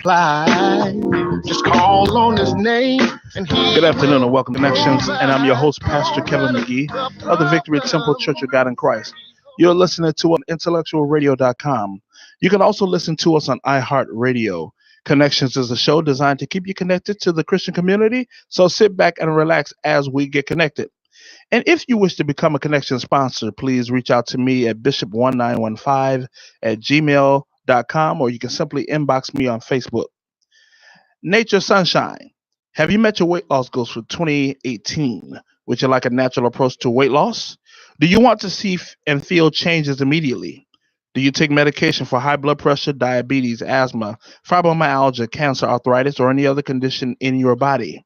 Fly, just call on his name and he. Good afternoon and welcome to Connections, and I'm your host, Pastor Kevin McGee of the Victory Temple Church of God in Christ. You're listening to us on IntellectualRadio.com. You can also listen to us on iHeartRadio. Connections is a show designed to keep you connected to the Christian community, so sit back and relax as we get connected. And if you wish to become a Connection sponsor, please reach out to me at bishop1915 at gmail.com, or you can simply inbox me on Facebook. Nature Sunshine. Have you met your weight loss goals for 2018? Would you like a natural approach to weight loss? Do you want to see and feel changes immediately? Do you take medication for high blood pressure, diabetes, asthma, fibromyalgia, cancer, arthritis, or any other condition in your body?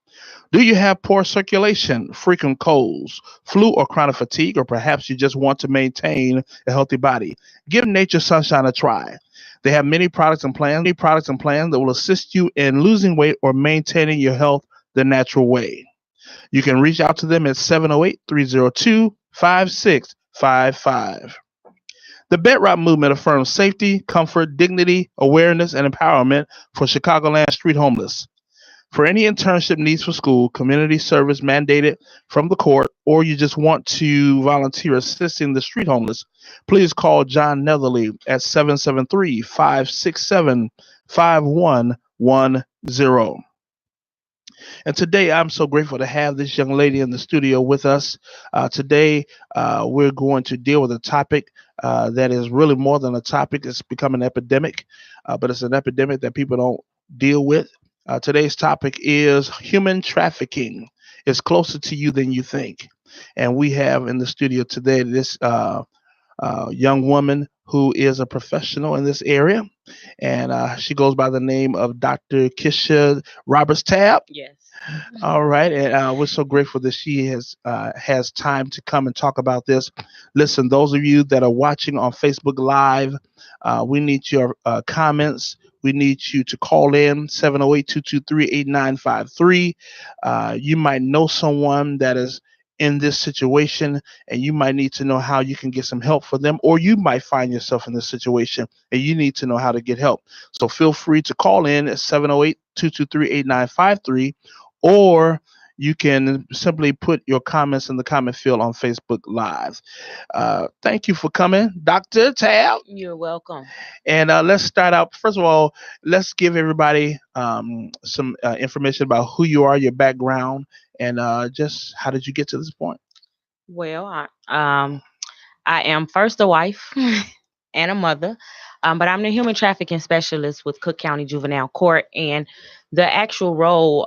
Do you have poor circulation, frequent colds, flu or chronic fatigue, or perhaps you just want to maintain a healthy body? Give Nature Sunshine a try. They have many products and plans that will assist you in losing weight or maintaining your health the natural way. You can reach out to them at 708-302-5655. The Bedrock Movement affirms safety, comfort, dignity, awareness, and empowerment for Chicagoland street homeless. For any internship needs for school, community service mandated from the court, or you just want to volunteer assisting the street homeless, please call John Netherly at 773-567-5110. And today, I'm so grateful to have this young lady in the studio with us. Today, we're going to deal with a topic that is really more than a topic. It's become an epidemic, but it's an epidemic that people don't deal with. Today's topic is human trafficking. It's closer to you than you think. And we have in the studio today this young woman who is a professional in this area. And she goes by the name of Dr. Kisha Roberts Tab. Yes. All right. And we're so grateful that she has time to come and talk about this. Listen, those of you that are watching on Facebook Live, we need your comments. We need you to call in 708-223-8953. You might know someone that is in this situation, and you might need to know how you can get some help for them, or you might find yourself in this situation and you need to know how to get help. So feel free to call in at 708-223-8953, or you can simply put your comments in the comment field on Facebook Live. Thank you for coming, Dr. Tab. You're welcome. And let's start out. First of all, let's give everybody some information about who you are, your background, and just how did you get to this point? Well, I am first a wife and a mother, but I'm the human trafficking specialist with Cook County Juvenile Court, and the actual role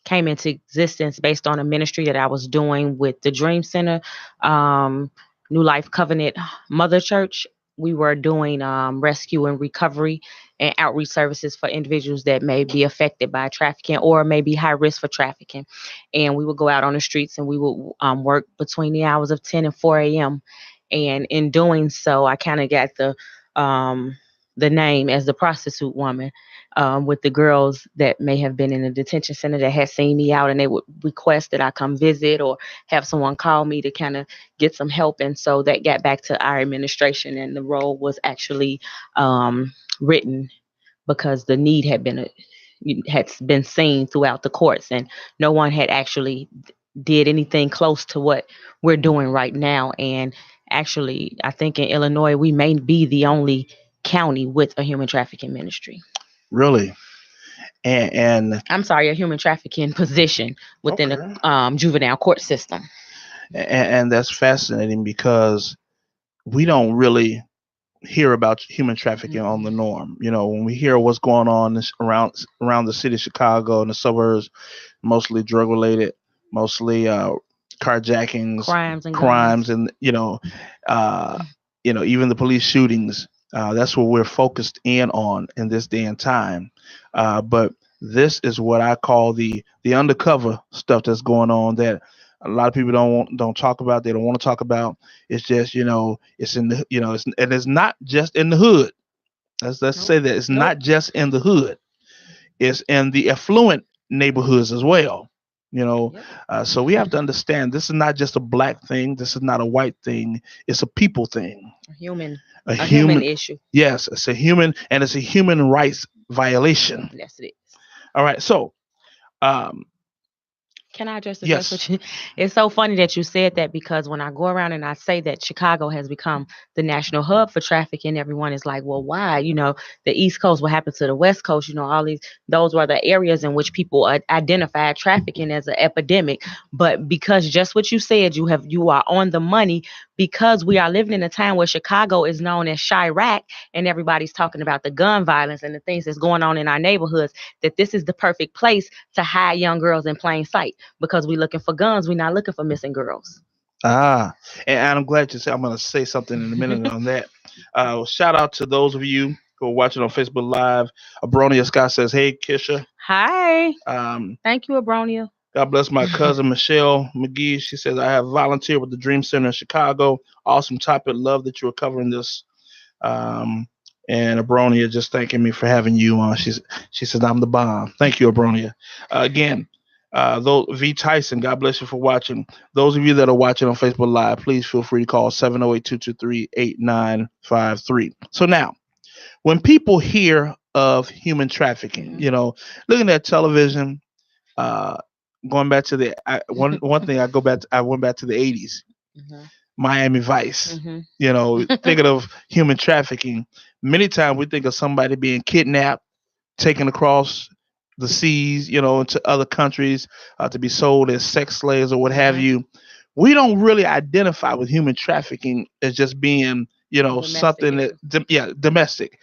came into existence based on a ministry that I was doing with the Dream Center, New Life Covenant Mother Church. We were doing rescue and recovery and outreach services for individuals that may be affected by trafficking or may be high risk for trafficking. And we would go out on the streets and we would work between the hours of 10 and 4 a.m. And in doing so, I kind of got the name as the prostitute woman, with the girls that may have been in a detention center that had seen me out, and they would request that I come visit or have someone call me to kind of get some help. And so that got back to our administration, and the role was actually written because the need had been seen throughout the courts, and no one had actually did anything close to what we're doing right now. And actually, I think in Illinois, we may be the only county with a human trafficking ministry. Really? And I'm sorry, a human trafficking position within okay. the juvenile court system. And that's fascinating because we don't really hear about human trafficking on the norm. You know, when we hear what's going on around the city of Chicago and the suburbs, mostly drug related, mostly carjackings, crimes, and even the police shootings. That's what we're focused in this day and time. But this is what I call the undercover stuff that's going on that a lot of people don't talk about. They don't want to talk about. It's just, it's in the, and it's not just in the hood. Let's say that it's not just in the hood. It's in the affluent neighborhoods as well. You know, Yep. so we have to understand this is not just a black thing. This is not a white thing. It's a people thing. A human, A a human human, issue. yes, it's a human, and it's a human rights violation. Yes, it is. All right, so um, Can I just address yes, what you? It's so funny that you said that because when I go around and I say that Chicago has become the national hub for trafficking, everyone is like, "Well, why?" The East Coast. What happened to the West Coast? All these. Those were the areas in which people identified trafficking as an epidemic. But because just what you said, you are on the money because we are living in a time where Chicago is known as Chirac, and everybody's talking about the gun violence and the things that's going on in our neighborhoods. That this is the perfect place to hide young girls in plain sight because we're looking for guns. We're not looking for missing girls. ah, and I'm glad you said. I'm going to say something in a minute on that. Shout out to those of you who are watching on Facebook Live. Abronia Scott says, "Hey, Kisha." Hi. Um, Thank you, Abronia. God bless my cousin Michelle McGee. She says, "I have volunteered with the Dream Center in Chicago. Awesome topic. Love that you are covering this." Um, and Abronia just thanking me for having you on. She says I'm the bomb. Thank you, Abronia. Again, those V Tyson, God bless you for watching. Those of you that are watching on Facebook Live, please feel free to call 708-223-8953. So now, when people hear of human trafficking, Mhm. looking at television, uh, going back to one thing, I went back to the 80s. Mhm. Miami Vice. Mhm. Thinking of human trafficking, many times we think of somebody being kidnapped, taken across the seas, into other countries to be sold as sex slaves or what have Mhm. you. We don't really identify with human trafficking as just being, Domestic something that, issue. yeah, domestic.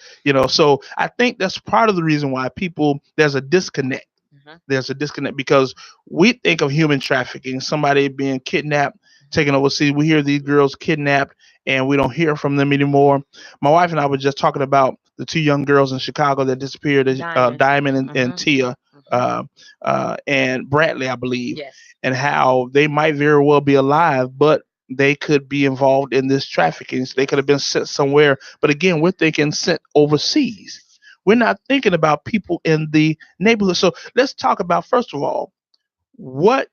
So I think that's part of the reason why there's a disconnect. Mhm. There's a disconnect because we think of human trafficking, somebody being kidnapped, taken overseas. We hear these girls kidnapped, and we don't hear from them anymore. My wife and I were just talking about the two young girls in Chicago that disappeared, Diamond. Diamond and Mhm. Tia, Mhm. and Bradley, I believe, Yes. and how they might very well be alive, but they could be involved in this trafficking. So they could have been Yes. sent somewhere. But again, we're thinking sent overseas. We're not thinking about people in the neighborhood. So let's talk about, first of all, what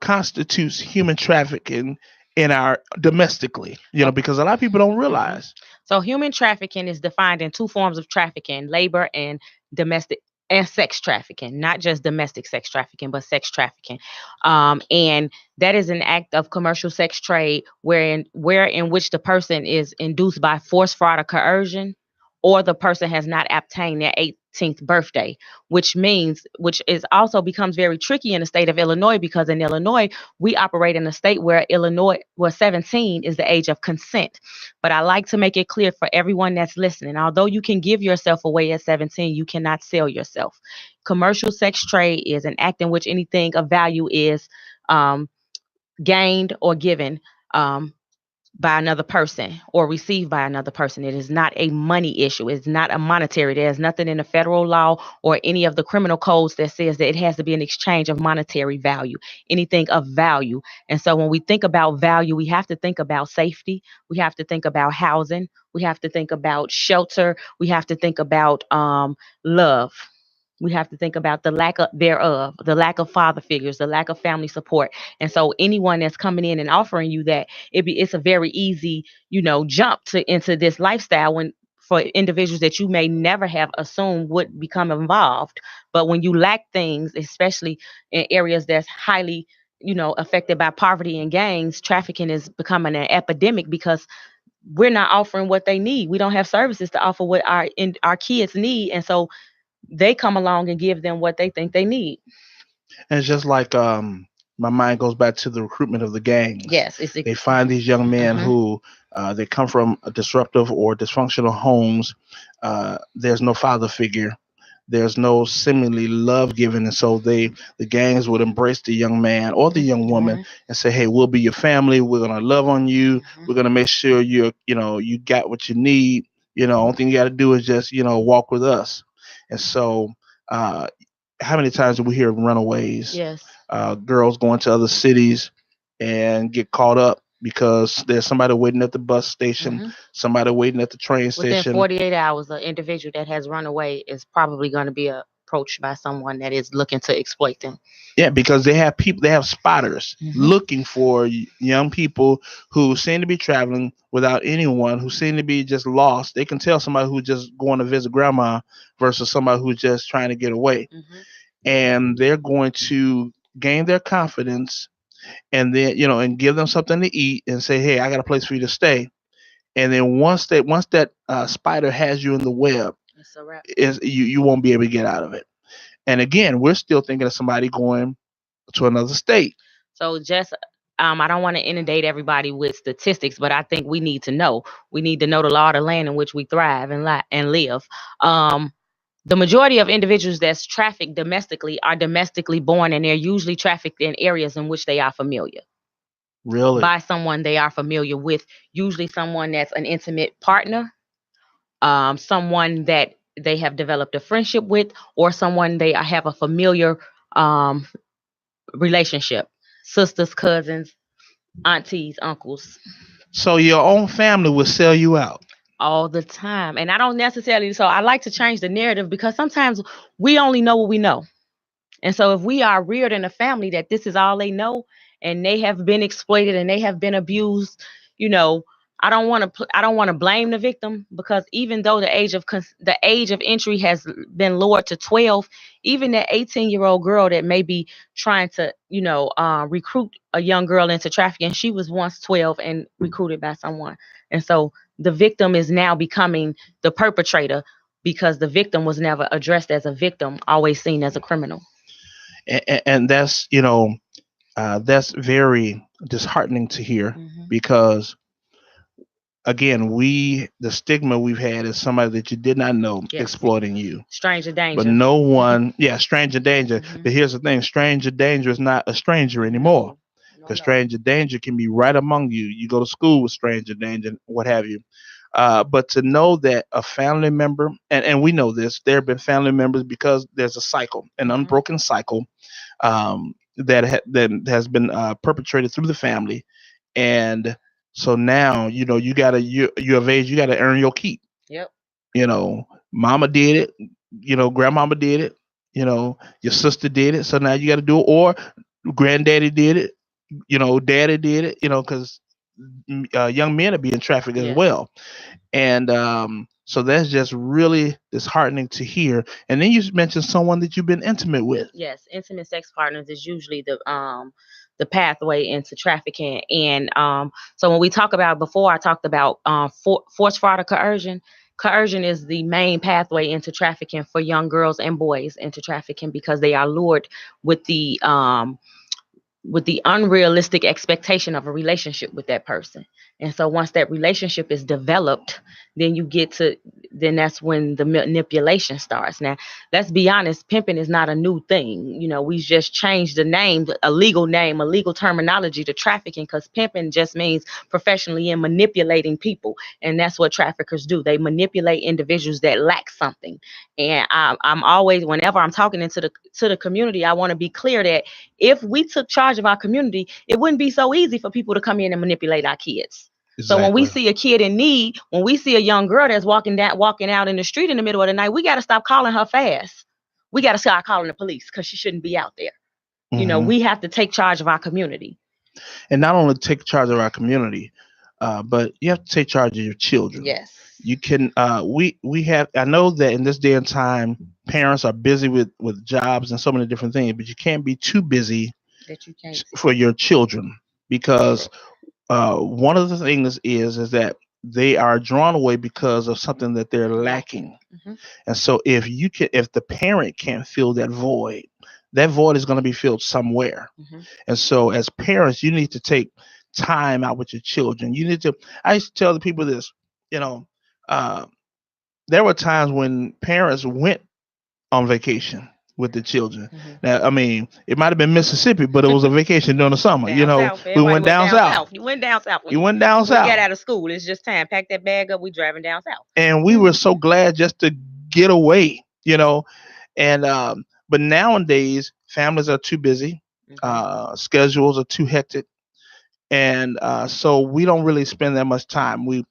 constitutes human trafficking in our domestically, Okay. because a lot of people don't hmm realize. So human trafficking is defined in two forms of trafficking: labor and domestic and sex trafficking, not just domestic sex trafficking, but sex trafficking. And that is an act of commercial sex trade where in which the person is induced by force, fraud, or coercion, or the person has not obtained their 18th birthday, which is also becomes very tricky in the state of Illinois because in Illinois we operate in a state where 17 is the age of consent. But I like to make it clear for everyone that's listening, although you can give yourself away at 17, you cannot sell yourself. Commercial sex trade is an act in which anything of value is um, gained or given um, by another person or received by another person. It is not a money issue. It's not a monetary. There's nothing in the federal law or any of the criminal codes that says that it has to be an exchange of monetary value, anything of value. And so when we think about value, we have to think about safety. We have to think about housing. We have to think about shelter. We have to think about love. We have to think about the lack of thereof, the lack of father figures, the lack of family support. And so anyone that's coming in and offering you that, it's a very easy, jump into this lifestyle when for individuals that you may never have assumed would become involved. But when you lack things, especially in areas that's highly, affected by poverty and gangs, trafficking is becoming an epidemic because we're not offering what they need. We don't have services to offer what our kids need. And so they come along and give them what they think they need. And it's just like my mind goes back to the recruitment of the gangs. Yes, it's They find these young men mhm, who they come from disruptive or dysfunctional homes. There's no father figure. There's no seemingly love given, and so the gangs would embrace the young man or the young woman mhm, and say, "Hey, we'll be your family. We're gonna love on you. mhm. We're gonna make sure you got what you need. Only thing you got to do is just walk with us." And so, uh, how many times do we hear of runaways, Yes. girls going to other cities and get caught up because there's somebody waiting at the bus station, Mhm. somebody waiting at the train Within station. 48 hours, an individual that has run away is probably going to be a approached by someone that is looking to exploit them. Yeah, because they have people, they have spotters Hmm. looking for young people who seem to be traveling without anyone, who seem to be just lost. They can tell somebody who's just going to visit grandma versus somebody who's just trying to get away. Hmm. And they're going to gain their confidence and then, and give them something to eat and say, hey, I got a place for you to stay. And then once that spider has you in the web, It's a wrap. is you won't be able to get out of it. And again, we're still thinking of somebody going to another state. So just I don't want to inundate everybody with statistics, but I think we need to know. We need to know the law of the land in which we thrive and live. Um, the majority of individuals that's trafficked domestically are domestically born, and they're usually trafficked in areas in which they are familiar Really? by someone they are familiar with. Usually, someone that's an intimate partner, someone that they have developed a friendship with, or someone they have a familiar um, relationship. Sisters, cousins, aunties, uncles, So your own family will sell you out. all the time. And I don't necessarily, so I like to change the narrative because sometimes we only know what we know. And so if we are reared in a family that this is all they know and they have been exploited and they have been abused, you know, I don't want to blame the victim because even though the age of entry has been lowered to 12, even that 18-year-old girl that may be trying to, recruit a young girl into trafficking, she was once 12 and recruited by someone. And so the victim is now becoming the perpetrator because the victim was never addressed as a victim, always seen as a criminal. And that's very disheartening to hear Hmm. because again, the stigma we've had is somebody that you did not know Yes. exploiting you. Stranger But danger. no one, yeah, stranger danger. Hmm. But here's the thing, stranger danger is not a stranger anymore. No, no, Because no. stranger danger can be right among you. You go to school with stranger danger, what have you. But to know that a family member, and we know this, there have been family members because there's a cycle, an Hmm. unbroken cycle that has been perpetrated through the family. And so now, you're of age, you got to earn your keep. Yep. Mama did it, grandmama did it, your sister did it. So now you got to do it, or granddaddy did it, daddy did it, because young men are being trafficked as Yes. well. And so that's just really disheartening to hear. And then you mentioned someone that you've been intimate with. Yes. Intimate sex partners is usually the pathway into trafficking. And so when we talk about before, I talked about force, fraud, or coercion. Coercion is the main pathway into trafficking for young girls and boys into trafficking because they are lured with the unrealistic expectation of a relationship with that person. And so once that relationship is developed, then that's when the manipulation starts. Now, let's be honest, pimping is not a new thing. We just changed the name, a legal terminology to trafficking because pimping just means professionally in manipulating people. And that's what traffickers do. They manipulate individuals that lack something. And I'm always, whenever I'm talking to the community, I want to be clear that if we took charge of our community, it wouldn't be so easy for people to come in and manipulate our kids. So when we Exactly. see a kid in need, when we see a young girl that's walking out in the street in the middle of the night, we got to stop calling her fast. We got to start calling the police because she shouldn't be out there. Hmm. We have to take charge of our community. And not only take charge of our community, but you have to take charge of your children. Yes. You can. We have. I know that in this day and time, parents are busy with jobs and so many different things, but you can't be too busy That you can't. for your children because one of the things is that they are drawn away because of something that they're lacking. Hmm. And so if the parent can't fill that void is going to be filled somewhere. Hmm. And so as parents, you need to take time out with your children. You need to, I used to tell the people this, you know, uh, there were times when parents went on vacation with the children. Hmm. Now, I mean, it might have been Mississippi, but it was a vacation during the summer. Down south. We Everybody went went down down south. south. You went down south. You went down We got south. out of school. It's just time. Pack that bag up. We driving down south. And we were so glad just to get away. And but nowadays families are too busy, Hmm. schedules are too hectic, and so we don't really spend that much time. We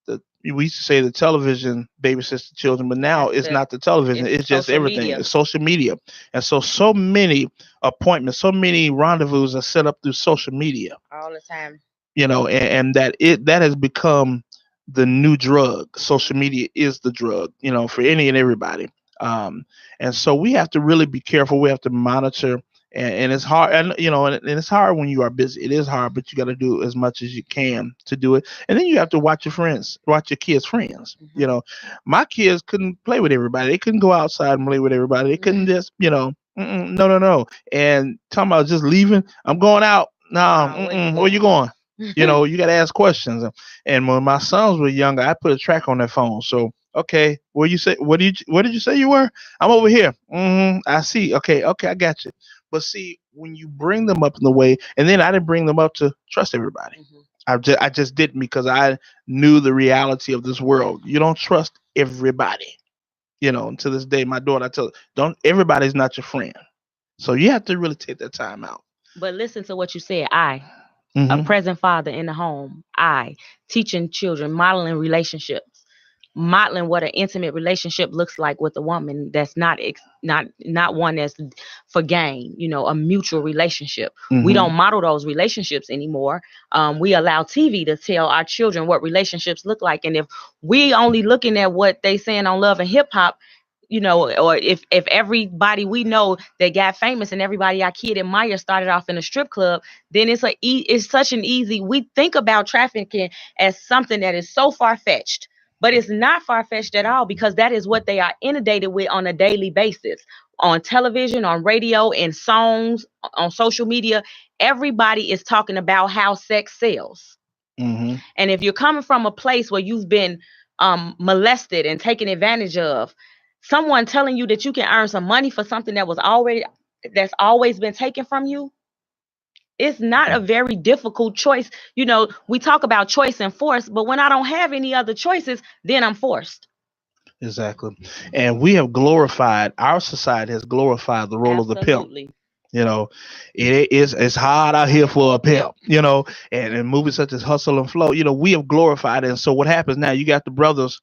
the we used to say the television babysits the children, but now That's it's the not the television. it's It's just social everything. media. It's social media. And so many appointments, so many rendezvous are set up through social media, All the time. and that has become the new drug. Social media is the drug, for any and everybody. Um, and so we have to really be careful. We have to monitor, and it's hard, and it's hard when you are busy. It is hard, but you got to do as much as you can to do it. And then you have to watch your kids' friends. Hmm. My kids couldn't play with everybody. They couldn't go outside and play with everybody. They couldn't just, no, no, no. And talking about just leaving, I'm going out. No, Where you where you going? going? You got to ask questions. And when my sons were younger, I put a track on their phone. So, okay, where you say, where did you say you were? I'm over here. I see. Okay, okay, I got you. But see, when you bring them up in the way, and then I didn't bring them up to trust everybody. Hmm. I just didn't, because I knew the reality of this world. You don't trust everybody. And to this day, my daughter, I tell her, don't, everybody's not your friend. So you have to really take that time out. But listen to what you said. A Hmm. present father in the home. Teaching children, modeling relationships, modeling what an intimate relationship looks like with a woman that's not one that's for gain. A mutual relationship. We Hmm. don't model those relationships anymore. We allow TV to tell our children what relationships look like, and if we only looking at what they saying on Love and Hip Hop, or if everybody we know that got famous and everybody our kid admire started off in a strip club, then it's such an easy. We think about trafficking as something that is so far fetched, but it's not far fetched at all, because that is what they are inundated with on a daily basis, on television, on radio, in songs, on social media. Everybody is talking about how sex sells. Hmm. And if you're coming from a place where you've been molested and taken advantage of, someone telling you that you can earn some money for something that's always been taken from you, it's not a very difficult choice. We talk about choice and force, but when I don't have any other choices, then I'm forced. Exactly. And we have glorified, our society has glorified the role of the pimp. Absolutely. You know, it's hard out here for a Yep. pimp. And in movies such as Hustle and Flow, we have glorified it. And so what happens now? You got the brothers,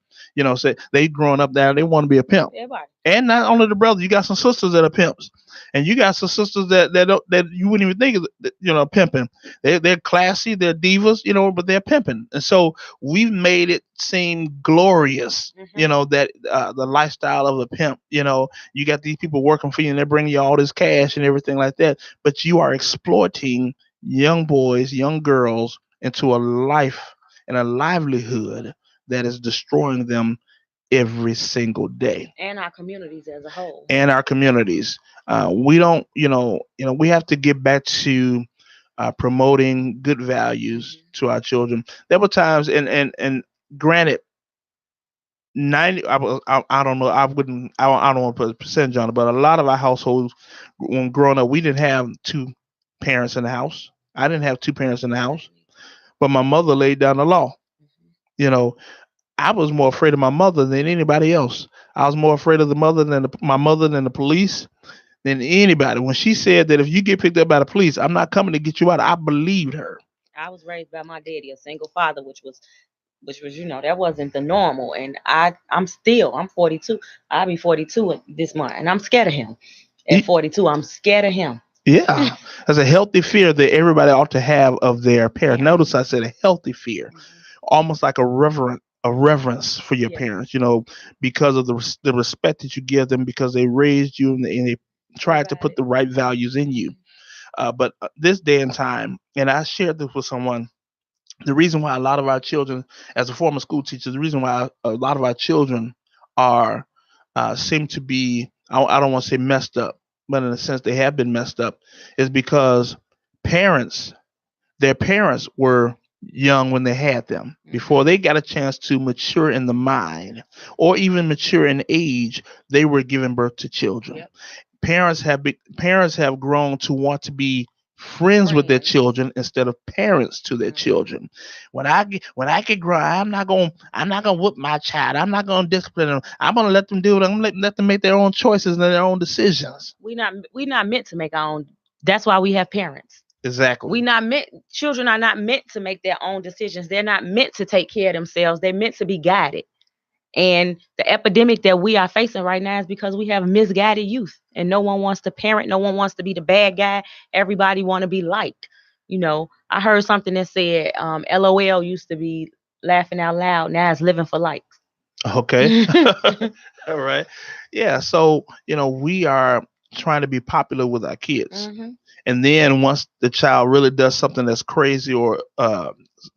say they growing up there, they want to be a pimp. Everybody. And not only the brothers, you got some sisters that are pimps, and you got some sisters that you wouldn't even think of, pimping. They're classy, they're divas, but they're pimping. And so we've made it seem glorious, Hmm. that the lifestyle of a pimp. You got these people working for you, and they're bringing you all this cash and everything like that, but you are exploiting young boys, young girls into a life and a livelihood that is destroying them every single day. And our communities as a whole. And our communities, we don't, we have to get back to promoting good values Hmm. to our children. There were times, and granted, 90, I don't know, I don't want to put a percentage on it, but a lot of our households, when growing up, we didn't have two parents in the house. I didn't have two parents in the house, Exactly. but my mother laid down the law. Hmm. you know I was more afraid of my mother than anybody else. I was more afraid of my mother than the police, than anybody. When she said that if you get picked up by the police, I'm not coming to get you out, I believed her. I was raised by my daddy, a single father, which was that wasn't the normal. And I'm 42. I'll be 42 this month, and I'm scared of him. At Y- 42, I'm scared of him. Yeah, there's a healthy fear that everybody ought to have of their parents. Parents. Notice I said a healthy fear, Hmm. almost like a reverence for your Yes, parents. Because of the respect that you give them, because they raised you, and they tried to put provided. the right values in you. Hmm. But this day and time, and I shared this with someone, the reason why a lot of our children, as a former school teacher, the reason why a lot of our children are seem to be, I don't want to say messed up, but in a sense they have been messed up, is because parents, their parents were young when they had them, before Hmm. they got a chance to mature in the mind or even mature in age. They were giving birth to children. Yep. Parents have grown to want to be friends with their Friends. children instead of parents to their Hmm. children. When I get grown, I'm not gonna whoop my child. I'm not gonna discipline them. I'm gonna let them do it. I'm gonna let them make their own choices and their own decisions. We not meant to make our own. That's why we have parents. Exactly. Children are not meant to make their own decisions. They're not meant to take care of themselves. They're meant to be guided. And the epidemic that we are facing right now is because we have misguided youth, and no one wants to parent. No one wants to be the bad guy. Everybody want to be liked. I heard something that said, LOL used to be laughing out loud. Now it's living for likes. Okay. All right. Yeah. So, we are trying to be popular with our kids. Mhm. And then once the child really does something that's crazy or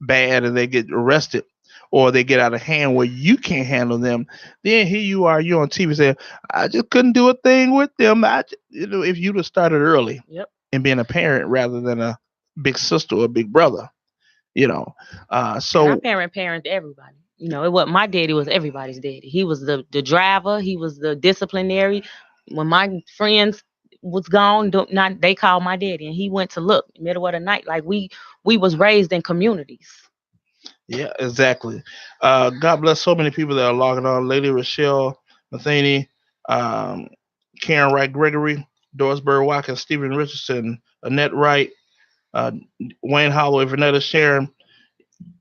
bad and they get arrested or they get out of hand where you can't handle them, then here you are, you're on TV saying, I just couldn't do a thing with them. If you'd have started early Yep. and being a parent rather than a big sister or a big brother, you know. And our So parent everybody. It was my daddy was everybody's daddy. He was the driver. He was the disciplinary. When my friends was gone, not they called my daddy, and he went to look middle of the night. Like we was raised in communities. yeah, exactly. God bless so many people that are logging on. Lady Rochelle Matheny, um, Karen Wright Gregory, Doris Bird Watkins, Stephen Richardson, Annette Wright, uh, Wayne Holloway, Vanetta Sharon.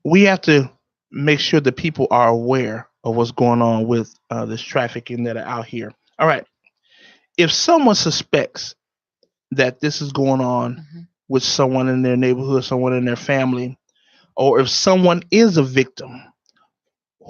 We have to make sure that people are aware of what's going on with this trafficking that are out here. All right. If someone suspects that this is going on Mhm. with someone in their neighborhood, someone in their family, or if someone is a victim,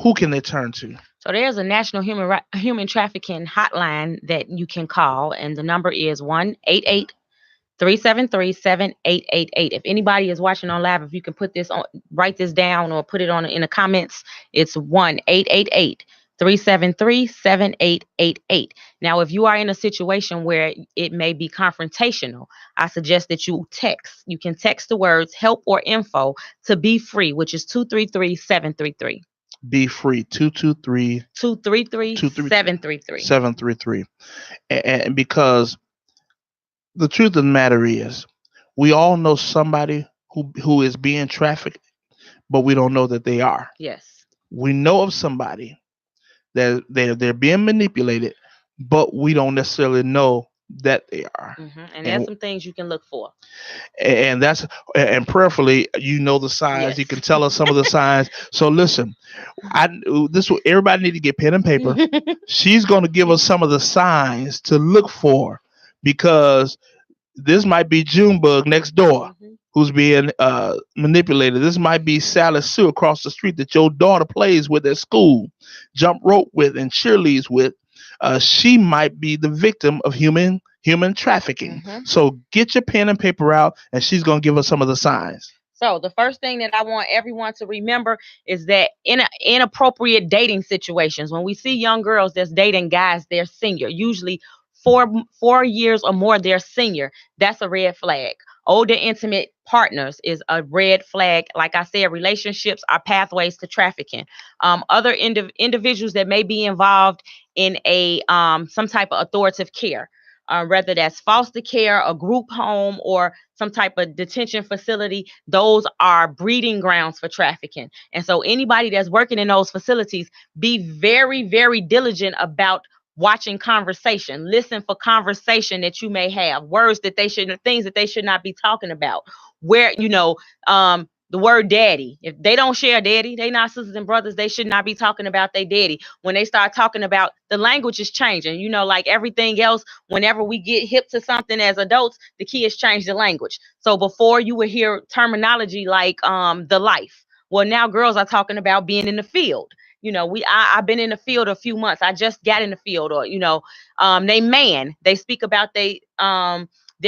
who can they turn to? So there's a national human trafficking hotline that you can call, and the number is 1-888-373-7888. If anybody is watching on live, if you can put this on, write this down or put it on in the comments, it's 1-888-373-7888. Now, if you are in a situation where it may be confrontational, I suggest that you text. You can text the words help or info to Be Free, which is 233-733. Be free 223 233 23 733. 733. And because the truth of the matter is, we all know somebody who is being trafficked, but we don't know that they are. Yes. We know of somebody that they're being manipulated, but we don't necessarily know that they are. And there's And some things you can look for. and that's and prayerfully, the signs. Yes. You can tell us some of the signs. So listen, I this will everybody need to get pen and paper. She's going to give us some of the signs to look for because this might be Junebug next door Mhm. who's being manipulated. This might be Sally Sue across the street that your daughter plays with at school, jump rope with, and cheerleads with. She might be the victim of human trafficking. Mhm. So get your pen and paper out, and she's gonna give us some of the signs. So the first thing that I want everyone to remember is that in inappropriate dating situations, when we see young girls that's dating guys, they're senior, usually 4 years or more, they're senior. That's a red flag. Older intimate partners is a red flag. Like I said, relationships are pathways to trafficking. Other individuals that may be involved in a some type of authoritative care. Whether that's foster care, a group home, or some type of detention facility, those are breeding grounds for trafficking. And so, anybody that's working in those facilities, be very, very diligent about watching conversation. Listen for conversation that you may have, words that they should, things that they should not be talking about. Where, the word daddy. If they don't share daddy, they not sisters and brothers, they should not be talking about their daddy. When they start talking about, the language is changing, like everything else. Whenever we get hip to something as adults, the kids change the language. So before you would hear terminology like the life. Well, now girls are talking about being in the field. I've been in the field a few months. I just got in the field, or they man. They speak about their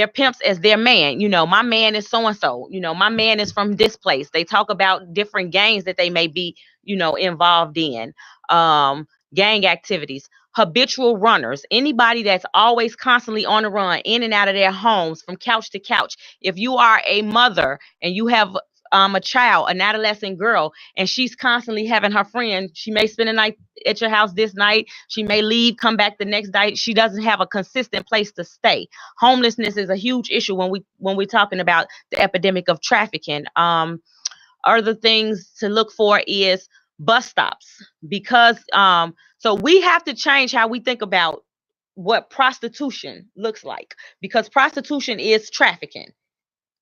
pimps as their man. My man is so and so. My man is from this place. They talk about different gangs that they may be, involved in. Gang activities. Habitual runners, anybody that's always constantly on the run, in and out of their homes from couch to couch. If you are a mother and you have a child, an adolescent girl, and she's constantly having her friend, she may spend a night at your house this night, she may leave, come back the next night. She doesn't have a consistent place to stay. Homelessness is a huge issue when we're talking about the epidemic of trafficking. Other things to look for is bus stops, because so we have to change how we think about what prostitution looks like, because prostitution is trafficking.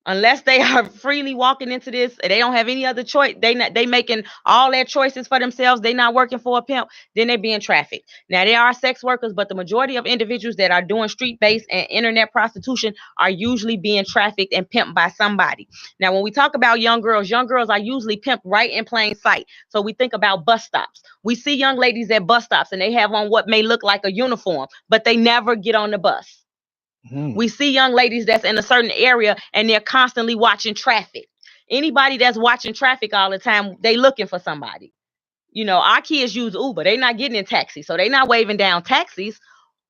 Unless they are freely walking into this, they don't have any other choice. They making all their choices for themselves. They not working for a pimp. Then they being trafficked. Now there are sex workers, but the majority of individuals that are doing street-based and internet prostitution are usually being trafficked and pimped by somebody. Now when we talk about young girls are usually pimped right in plain sight. So we think about bus stops. We see young ladies at bus stops and they have on what may look like a uniform, but they never get on the bus. We see young ladies that's in a certain area and they're constantly watching traffic. Anybody that's watching traffic all the time, they looking for somebody. Our kids use Uber. They're not getting in taxis, so they're not waving down taxis.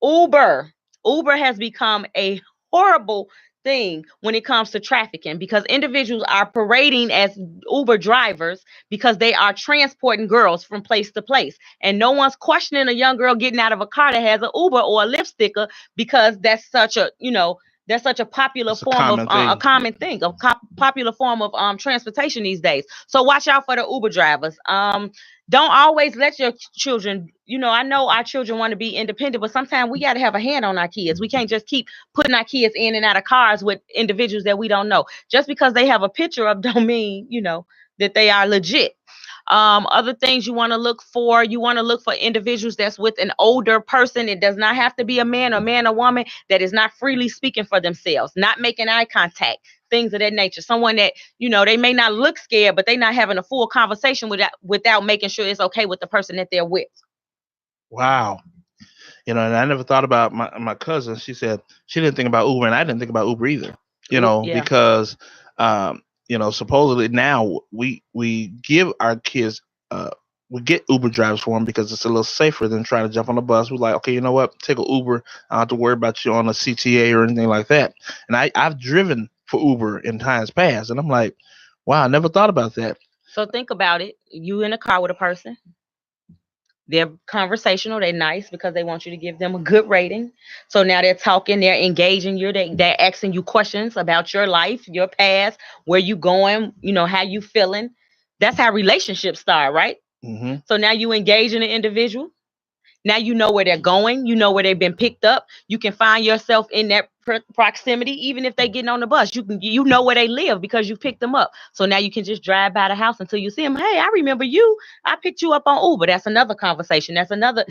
Uber has become a horrible thing when it comes to trafficking, because individuals are parading as Uber drivers because they are transporting girls from place to place, and no one's questioning a young girl getting out of a car that has an Uber or a Lyft sticker, because that's such a popular form of a common thing, a popular form of transportation these days. So watch out for the Uber drivers. Don't always let your children, I know our children want to be independent, but sometimes we got to have a hand on our kids. We can't just keep putting our kids in and out of cars with individuals that we don't know. Just because they have a picture up don't mean, that they are legit. Other things you want to look for, individuals that's with an older person. It does not have to be a man or woman that is not freely speaking for themselves, not making eye contact, things of that nature. Someone that, they may not look scared, but they're not having a full conversation without making sure it's okay with the person that they're with. Wow. And I never thought about my cousin. She said she didn't think about Uber, and I didn't think about Uber either, because, supposedly now we give our kids, we get Uber drivers for them because it's a little safer than trying to jump on a bus. We're like, okay, you know what? Take an Uber. I don't have to worry about you on a CTA or anything like that. And I've driven for Uber in times past, and I'm like, wow, I never thought about that. So think about it. You in a car with a person. They're conversational. They're nice because they want you to give them a good rating. So now they're talking. They're engaging you. They're asking you questions about your life, your past, where you going, how you feeling. That's how relationships start, right? Mm-hmm. So now you engage in an individual. Now you know where they're going. You know where they've been picked up. You can find yourself in that proximity, even if they getting on the bus. You know where they live because you picked them up. So now you can just drive by the house until you see them. Hey, I remember you. I picked you up on Uber. That's another conversation. That's another,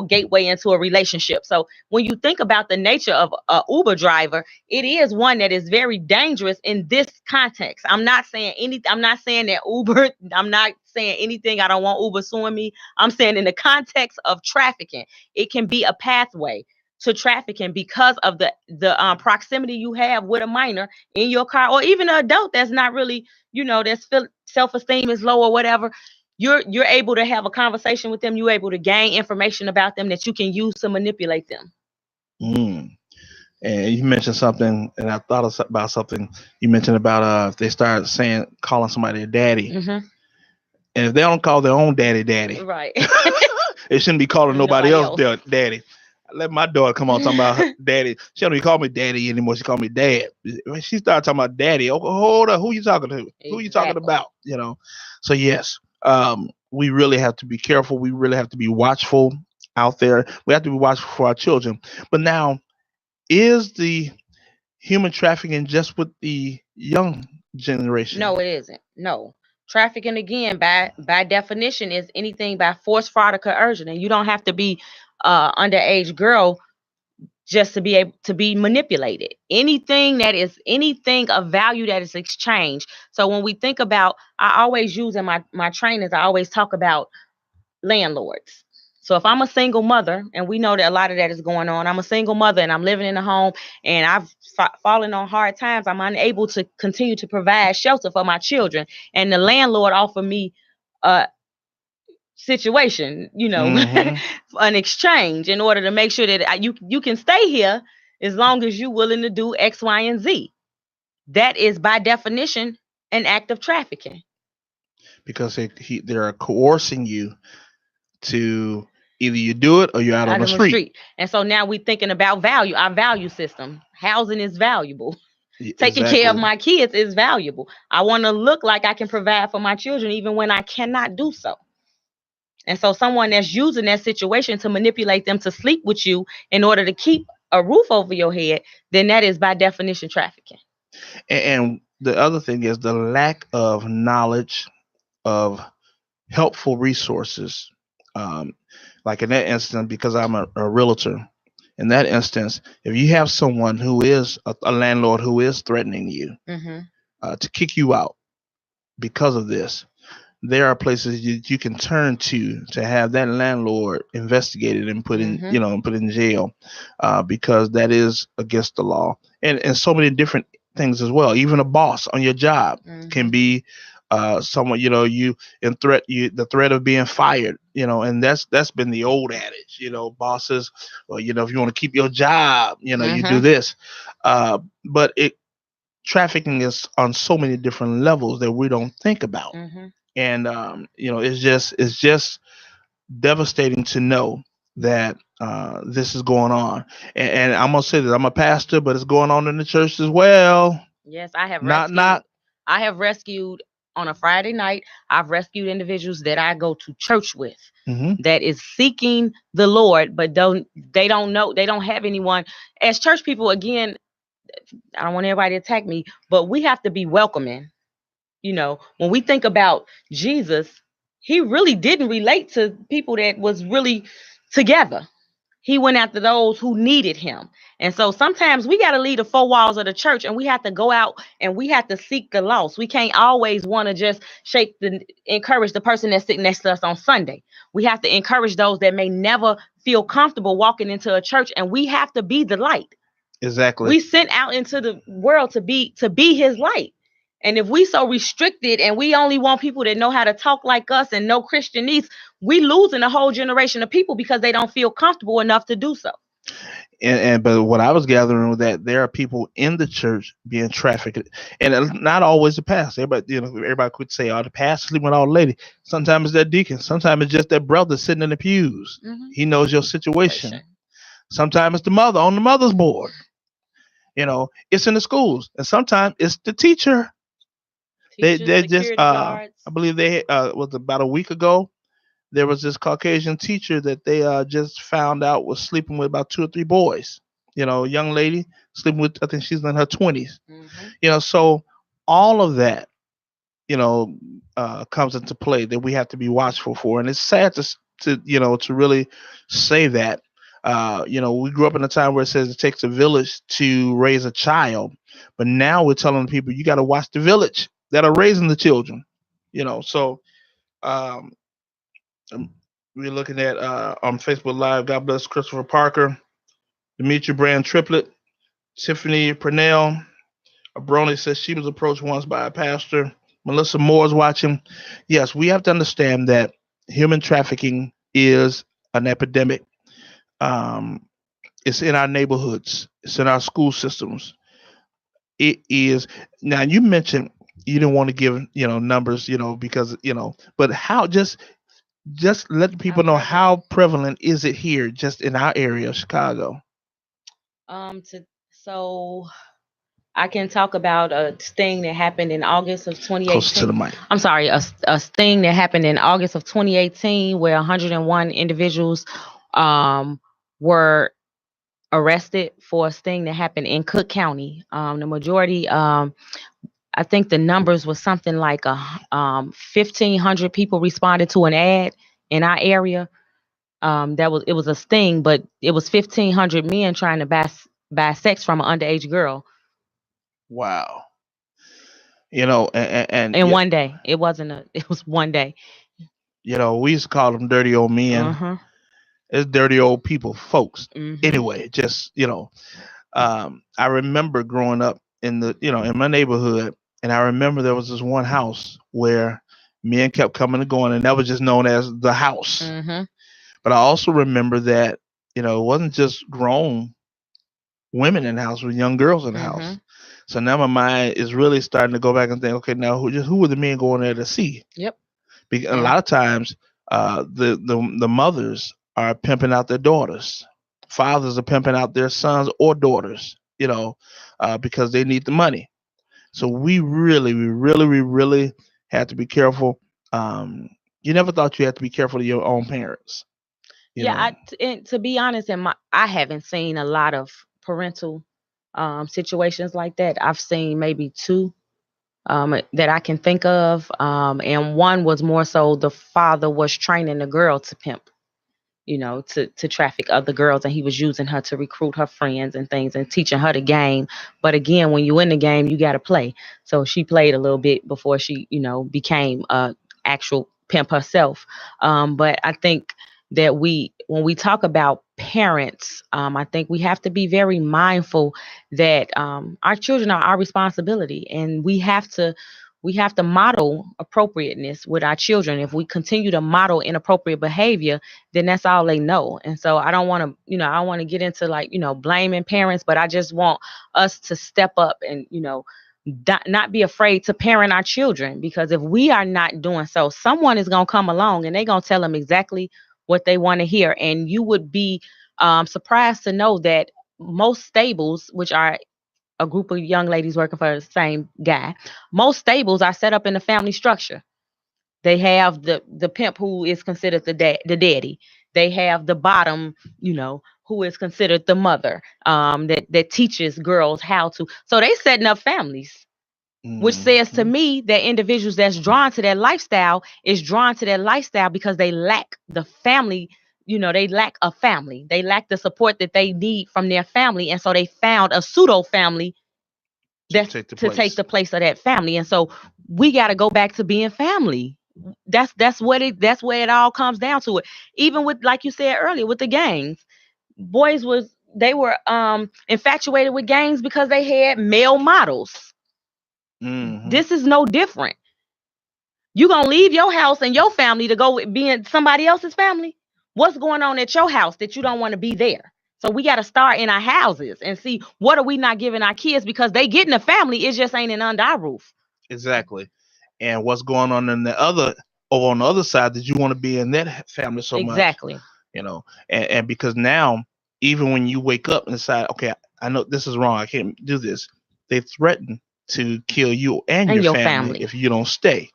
gateway into a relationship. So when you think about the nature of a Uber driver, it is one that is very dangerous in this context. I'm not saying that Uber. I'm not saying anything. I don't want Uber suing me. I'm saying in the context of trafficking, it can be a pathway to trafficking because of the proximity you have with a minor in your car, or even an adult that's not really, that's self-esteem is low or whatever. You're able to have a conversation with them. You're able to gain information about them that you can use to manipulate them. And you mentioned something, and I thought about something. You mentioned about if they start calling somebody a daddy. Mm-hmm. And if they don't call their own daddy, right, they shouldn't be calling nobody else their daddy. I let my daughter come on talking about her daddy. She don't even call me daddy anymore. She call me dad. When she started talking about daddy, oh, hold up, who you talking to? Exactly. Who you talking about? So yes, we really have to be careful. We really have to be watchful out there. We have to be watchful for our children. But now, is the human trafficking just with the young generation? No, it isn't. No. Trafficking, again, by definition, is anything by force, fraud, or coercion. And you don't have to be underage girl just to be able to be manipulated. Anything of value that is exchanged. So when we think about, I always use in my trainings, I always talk about landlords. So if I'm a single mother, and we know that a lot of that is going on, I'm a single mother and I'm living in a home and I've fallen on hard times, I'm unable to continue to provide shelter for my children. And the landlord offered me a situation, Mm-hmm. an exchange in order to make sure that you can stay here as long as you're willing to do X, Y, and Z. That is by definition an act of trafficking. Because they're coercing you to either you do it or you're out on the street. And so now we're thinking about value, our value system. Housing is valuable. Exactly. Taking care of my kids is valuable. I want to look like I can provide for my children even when I cannot do so. And so someone that's using that situation to manipulate them to sleep with you in order to keep a roof over your head, then that is by definition trafficking. And the other thing is the lack of knowledge of helpful resources. Um, like in that instance, because I'm a realtor, in that instance, if you have someone who is a landlord who is threatening you Mm-hmm. to kick you out because of this, there are places you can turn to have that landlord investigated and put in, Mm-hmm. and put in jail, because that is against the law, and so many different things as well. Even a boss on your job can Mm-hmm. be someone, you in threat, the threat of being fired, and that's been the old adage, bosses, well, if you want to keep your job, you do Mm-hmm. this, but it trafficking is on so many different levels that we don't think about, Mm-hmm. and it's just devastating to know that this is going on. And I'm gonna say that I'm a pastor, but it's going on in the church as well. Yes, I have Not rescued. not. I have rescued on a Friday night. I've rescued individuals that I go to church with Hmm. that is seeking the Lord, but don't know, they don't have anyone. As church people, again, I don't want everybody to attack me, but we have to be welcoming. When we think about Jesus, he really didn't relate to people that was really together. He went after those who needed him. And so sometimes we got to leave the four walls of the church and we have to go out and we have to seek the lost. We can't always want to just encourage the person that's sitting next to us on Sunday. We have to encourage those that may never feel comfortable walking into a church, and we have to be the light. Exactly. We sent out into the world to be his light. And if we so restricted and we only want people that know how to talk like us and know Christianese, we losing a whole generation of people because they don't feel comfortable enough to do so. And but what I was gathering was that there are people in the church being trafficked, and not always the pastor. Everybody could say, "Oh, the pastor sleeping with all the lady." Sometimes it's that deacon. Sometimes it's just that brother sitting in the pews. Mm-hmm. He knows your situation. Sometimes it's the mother on the mother's board. It's in the schools, and sometimes it's the teacher. Teachers, They just security guards. I believe they was about a week ago. There was this Caucasian teacher that they just found out was sleeping with about two or three boys. A young lady sleeping with, I think she's in her 20s. Mm-hmm. So all of that, comes into play that we have to be watchful for, and it's sad to really say that. We grew up in a time where it says it takes a village to raise a child, but now we're telling people you got to watch the village that are raising the children. So um, um, we're looking at on Facebook Live. God bless Christopher Parker, Demetri Brand Triplet, Tiffany Purnell. Brony says she was approached once by a pastor. Melissa Moore's watching. Yes, we have to understand that human trafficking is an epidemic. Um, it's in our neighborhoods. It's in our school systems. It is. Now you mentioned you didn't want to give numbers, because but how just let How people know prevalent? how prevalent is it here, just in our area of Chicago. So I can talk about a sting that happened in August of Close to 2018. the mic. I'm sorry, a sting that happened in August of 2018 where 101 individuals um, were arrested for a sting that happened in Cook County. The majority, I think the numbers was something like 1,500 people responded to an ad in our area. It was a sting, but it was 1,500 men trying to buy sex from an underage girl Wow. And in one day. It wasn't a. It was one day. we used to call them dirty old Uh men. huh. It's dirty old people, folks. Mhm. Anyway, just I remember growing up in my neighborhood, and I remember there was this one house where men kept coming and going, and that was just known as the house. Mhm. But I also remember that it wasn't just grown women in the house, with young girls in the house. Mhm. So now my mind is really starting to go back and think, okay, now who were the men going there to see? Yep. Because a And lot of times, the mothers are pimping out their daughters. Fathers are pimping out their sons or daughters. Because they need the money. So we really have to be careful. Um, you never thought you had to be careful of your own parents. You yeah, know. and to be honest, I haven't seen a lot of parental situations like that. I've seen maybe two. that I can think of. And one was more so the father was training the girl to pimp, to traffic other girls, and he was using her to recruit her friends and things and teaching her the game. But again, when you in the game, you got to play. So she played a little bit before she, became a actual pimp herself. But I think that when we talk about parents, I think we have to be very mindful that our children are our responsibility, and we have to model appropriateness with our children. If we continue to model inappropriate behavior, then that's all they know. And so I don't want to, I don't want to get into like, blaming parents, but I just want us to step up and, not be afraid to parent our children, because if we are not doing so, someone is going to come along and they're going to tell them exactly what they want to hear. And you would be surprised to know that most stables, which are a group of young ladies working for the same guy, most stables are set up in a family structure. They have the pimp, who is considered the daddy. They have the bottom, who is considered the mother, that teaches girls how to. So they setting up families, which says to Mhm. me that individuals that's drawn to that lifestyle is drawn to that lifestyle because they lack the family. They lack a family. They lack the support that they need from their family, and so they found a pseudo family To that's take the to take place. the place of that family. And so we got to go back to being family. That's where it all comes down to it. Even with, like you said earlier, with the gangs, boys was they were infatuated with gangs because they had male models. Hmm. This is no different. You gonna leave your house and your family to go be in somebody else's family? What's going on at your house that you don't want to be there? So we got to start in our houses and see what are we not giving our kids, because they getting a family, it just ain't in under our roof. Exactly. And what's going on in the other over on the other side that you want to be in that family so much, Exactly. you know. And because now, even when you wake up and decide, okay, I know this is wrong, I can't do this, they threaten to kill you and And your your family family. if you don't stay.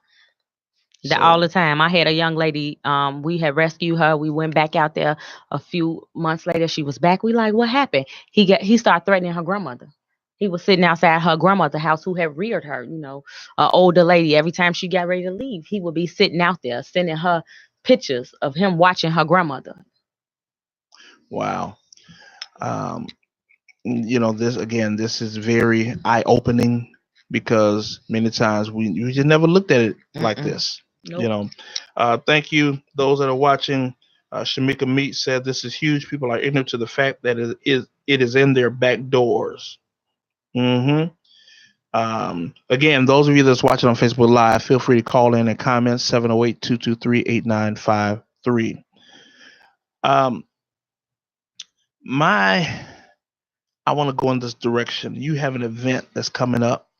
All So, the time. I had a young lady, we had rescued her. We went back out there a few months later. She was back. We like, what happened? He started threatening her grandmother. He was sitting outside her grandmother's house, who had reared her, an older lady. Every time she got ready to leave, he would be sitting out there sending her pictures of him watching her grandmother. wow. Um, this again, this is very eye opening because many times we just never looked at it like Mm-mm. this. You Nope. know, thank you those that are watching. Shamika Meat said this is huge. People are ignorant to the fact that it is in their back doors. Hmm. Again, those of you that's watching on Facebook Live, feel free to call in and comment 708-223-8953. Um, my I want to go in this direction. You have an event that's coming up.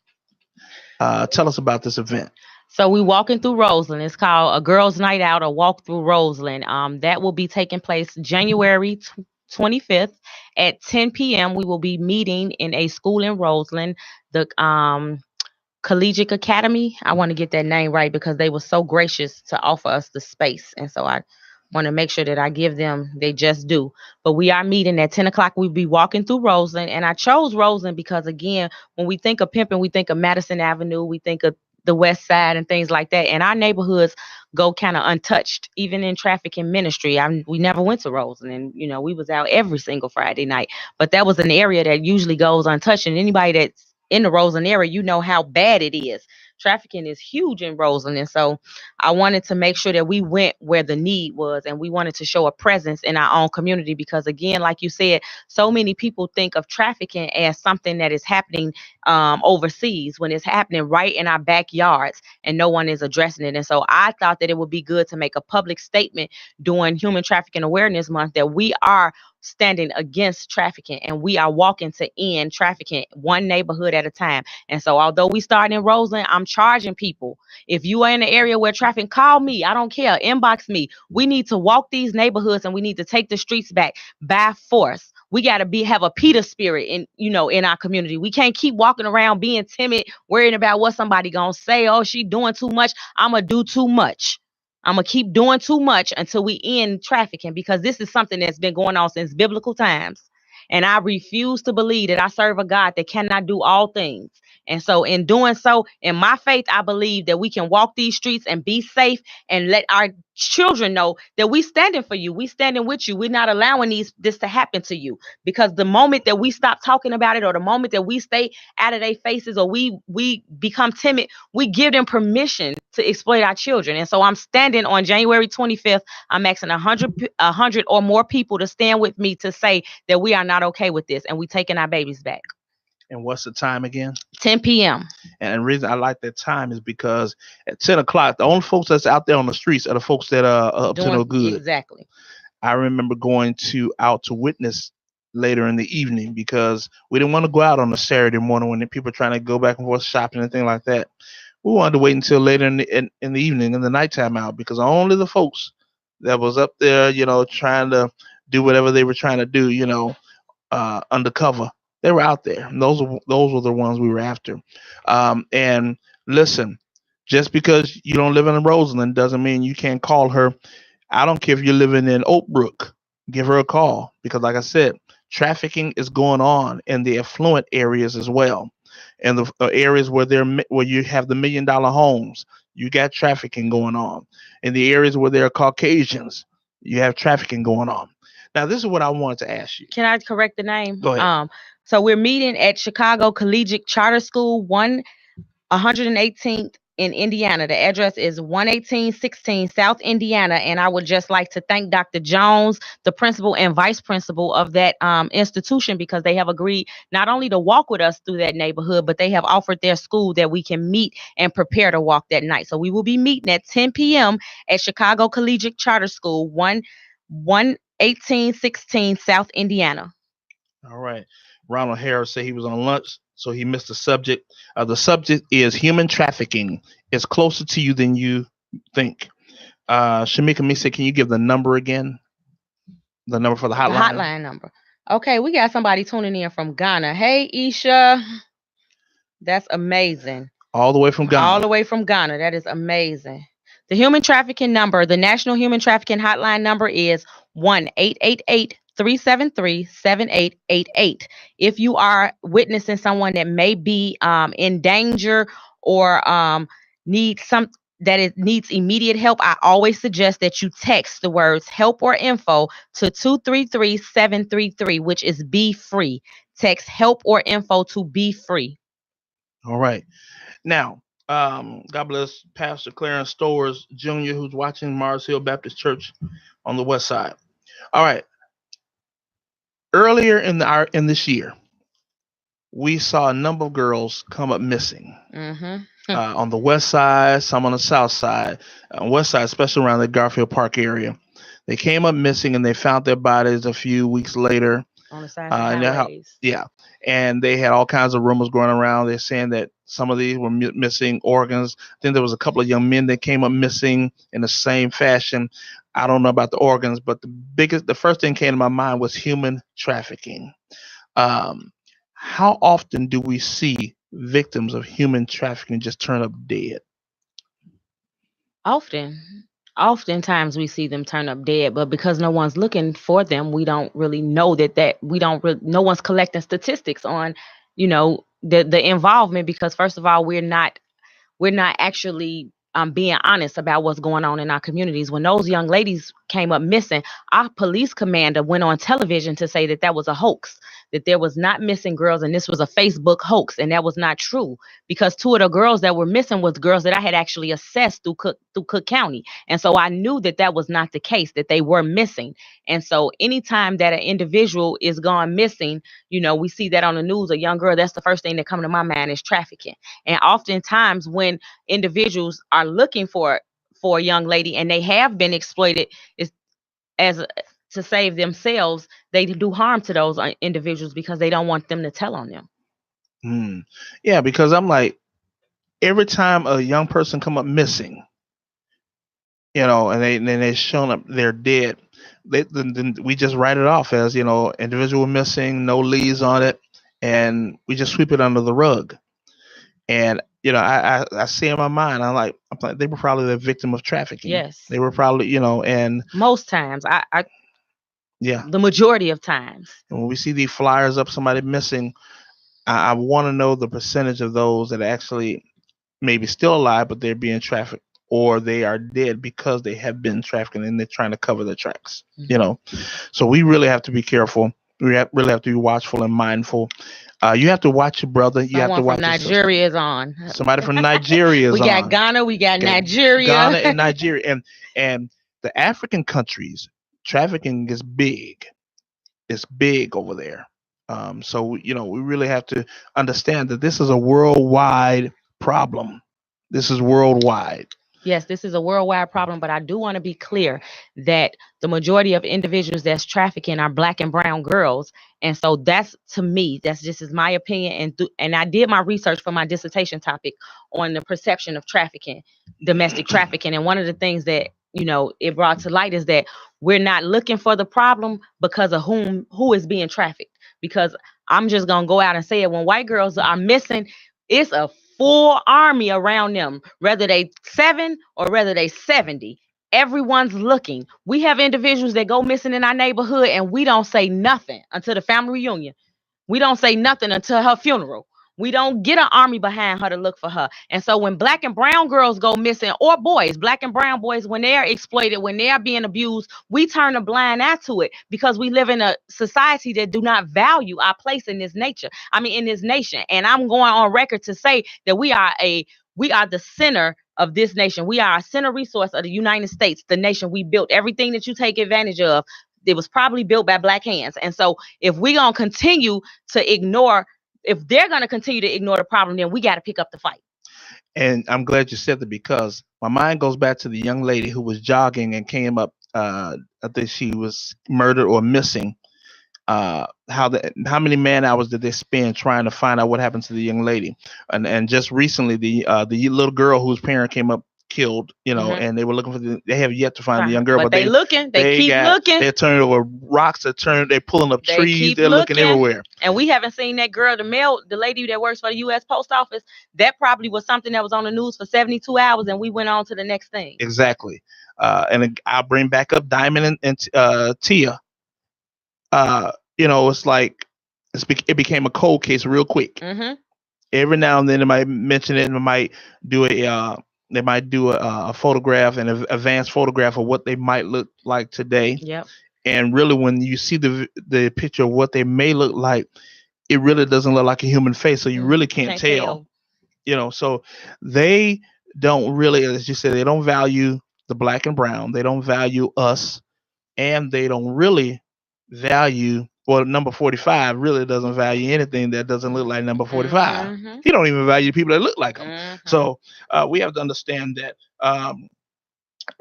Tell us about this event. So we walking through Roseland. It's called a girls' night out, a walk through Roseland. That will be taking place January 25th at 10 p.m. We will be meeting in a school in Roseland, the Collegiate Academy. I want to get that name right because they were so gracious to offer us the space, and so I want to make sure that I give them they just do. But we are meeting at 10 o'clock. We'll be walking through Roseland, and I chose Roseland because again, when we think of pimping, we think of Madison Avenue, we think of the West Side and things like that. And our neighborhoods go kind of untouched, even in traffic and ministry. We never went to Roseland, and we was out every single Friday night. But that was an area that usually goes untouched, and anybody that's in the Roseland area, you know how bad it is. Trafficking is huge in Roseland. And so I wanted to make sure that we went where the need was, and we wanted to show a presence in our own community because, again, like you said, so many people think of trafficking as something that is happening overseas when it's happening right in our backyards and no one is addressing it. And so I thought that it would be good to make a public statement during Human Trafficking Awareness Month that we are standing against trafficking and we are walking to end trafficking one neighborhood at a time. And so although we started in Roseland, I'm charging people. If you are in the area where trafficking, call me. I don't care. Inbox me. We need to walk these neighborhoods and we need to take the streets back by force. We got to have a Peter spirit in our community. We can't keep walking around being timid, worrying about what somebody gonna say. Oh, she doing too much. I'ma do too much. I'm gonna keep doing too much until we end trafficking because this is something that's been going on since biblical times. And I refuse to believe that I serve a God that cannot do all things. And so in doing so, in my faith, I believe that we can walk these streets and be safe and let our children know that we standing for you. We standing with you. We're not allowing this to happen to you. Because the moment that we stop talking about it, or the moment that we stay out of their faces, or we become timid, we give them permission to exploit our children. And so I'm standing on January 25th. I'm asking 100 or more people to stand with me to say that we are not okay with this, and we taking our babies back. And what's the time again? 10 p.m. And the reason I like that time is because at 10 o'clock, the only folks that's out there on the streets are the folks that are up to no good. Exactly. I remember going out to witness later in the evening because we didn't want to go out on a Saturday morning when people are trying to go back and forth shopping and things like that. We wanted to wait until later in the evening, in the nighttime out, because only the folks that was up there, trying to do whatever they were trying to do, undercover, they were out there. And those were the ones we were after. And listen, just because you don't live in Roseland doesn't mean you can't call her. I don't care if you're living in Oak Brook, give her a call, because like I said, trafficking is going on in the affluent areas as well. And the areas where you have the $1 million homes, you got trafficking going on. In the areas where there are Caucasians, you have trafficking going on. Now, this is what I wanted to ask you. Can I correct the name? Go ahead. So we're meeting at Chicago Collegiate Charter School, 118th in Indiana. The address is 11816 South Indiana. And I would just like to thank Dr. Jones, the principal and vice principal of that institution, because they have agreed not only to walk with us through that neighborhood, but they have offered their school that we can meet and prepare to walk that night. So we will be meeting at 10 p.m. at Chicago Collegiate Charter School, 11816 South Indiana. All right. Ronald Harris said he was on lunch, so he missed the subject. The subject is human trafficking. It's closer to you than you think. Shamika Misa, can you give the number again? The number for the hotline? The hotline number. Okay, we got somebody tuning in from Ghana. Hey, Isha. That's amazing. All the way from Ghana. All the way from Ghana. That is amazing. The human trafficking number, the National Human Trafficking Hotline number is 1-888-373-7888. If you are witnessing someone that may be in danger or needs immediate help, I always suggest that you text the words help or info to 233-733, which is Be Free. Text help or info to Be Free. All right. Now, God bless Pastor Clarence Stowers Jr., who's watching Mars Hill Baptist Church on the west side. All right. Earlier in this year, we saw a number of girls come up missing. On the west side, some on the south side. On west side, especially around the Garfield Park area. They came up missing and they found their bodies a few weeks later. On the side of the highways. Yeah. And they had all kinds of rumors going around. They're saying that some of these were missing organs. Then there was a couple of young men that came up missing in the same fashion. I don't know about the organs, but the first thing came to my mind was human trafficking. How often do we see victims of human trafficking just turn up dead? Oftentimes we see them turn up dead, but because no one's looking for them, we don't really know no one's collecting statistics on, the involvement, because first of all, we're not actually being honest about what's going on in our communities. When those young ladies came up missing, our police commander went on television to say that was a hoax, that there was not missing girls and this was a Facebook hoax, and that was not true, because two of the girls that were missing was girls that I had actually assessed through Cook County. And so I knew that was not the case, that they were missing. And so anytime that an individual is gone missing, we see that on the news, a young girl, that's the first thing that comes to my mind is trafficking. And oftentimes when individuals are looking for a young lady and they have been exploited to save themselves, they do harm to those individuals because they don't want them to tell on them. Yeah, because I'm like, every time a young person come up missing, and they shown up, they're dead. Then we just write it off as, individual missing, no leads on it, and we just sweep it under the rug. And I see in my mind, I'm like they were probably the victim of trafficking. Yes, they were probably, and most times Yeah. The majority of times. And when we see these flyers up, somebody missing, I want to know the percentage of those that actually maybe still alive, but they're being trafficked, or they are dead because they have been trafficked and they're trying to cover their tracks. You know, so we really have to be careful. Really have to be watchful and mindful. You have to watch your brother. You have to Someone from watch your sister. Nigeria is on. Somebody from Nigeria is We got on. Ghana, we got Ghana Nigeria. and Nigeria, and the African countries, trafficking is big. It's big over there. So you know, we really have to understand that this is a worldwide problem. This is worldwide. Yes, this is a worldwide problem, but I do want to be clear that the majority of individuals that's trafficking are black and brown girls. And so that's, to me, that's just is my opinion. And I did my research for my dissertation topic on the perception of trafficking, domestic trafficking. And one of the things that, you know, it brought to light is that we're not looking for the problem because of who is being trafficked. Because I'm just gonna go out and say it, when white girls are missing, it's a full army around them, whether they 7 or whether they 70. Everyone's looking. We have individuals that go missing in our neighborhood and we don't say nothing until the family reunion. We don't say nothing until her funeral. We don't get an army behind her to look for her. And so when black and brown girls go missing, or boys, black and brown boys, when they're exploited, when they're being abused, we turn a blind eye to it because we live in a society that do not value our place in this nature. I mean, in this nation. And I'm going on record to say that we are the center of this nation. We are a center resource of the United States, the nation we built. Everything that you take advantage of, it was probably built by black hands. And so if we're going to continue to ignore, if they're going to continue to ignore the problem, then we got to pick up the fight. And I'm glad you said that, because my mind goes back to the young lady who was jogging and came up. I think she was murdered or missing. How many man hours did they spend trying to find out what happened to the young lady? And just recently, the little girl whose parent came up killed, you know, and they were looking for they have yet to find the young girl, but they looking, they keep looking. They're turning over rocks, they're pulling up trees, they're looking everywhere. And we haven't seen that girl, the lady that works for the U.S. Post Office. That probably was something that was on the news for 72 hours, and we went on to the next thing. Exactly. And I'll bring back up Diamond and Tia. You know, it's like it became a cold case real quick. Every now and then they might mention it, and they might do a photograph, an advanced photograph of what they might look like today. Yep. And really, when you see the picture of what they may look like, it really doesn't look like a human face, so you really can't tell. You know, so they don't really, as you said, they don't value the black and brown. They don't value us, and they don't really value. Well, number 45 really doesn't value anything that doesn't look like number 45. He don't even value people that look like him. So we have to understand that.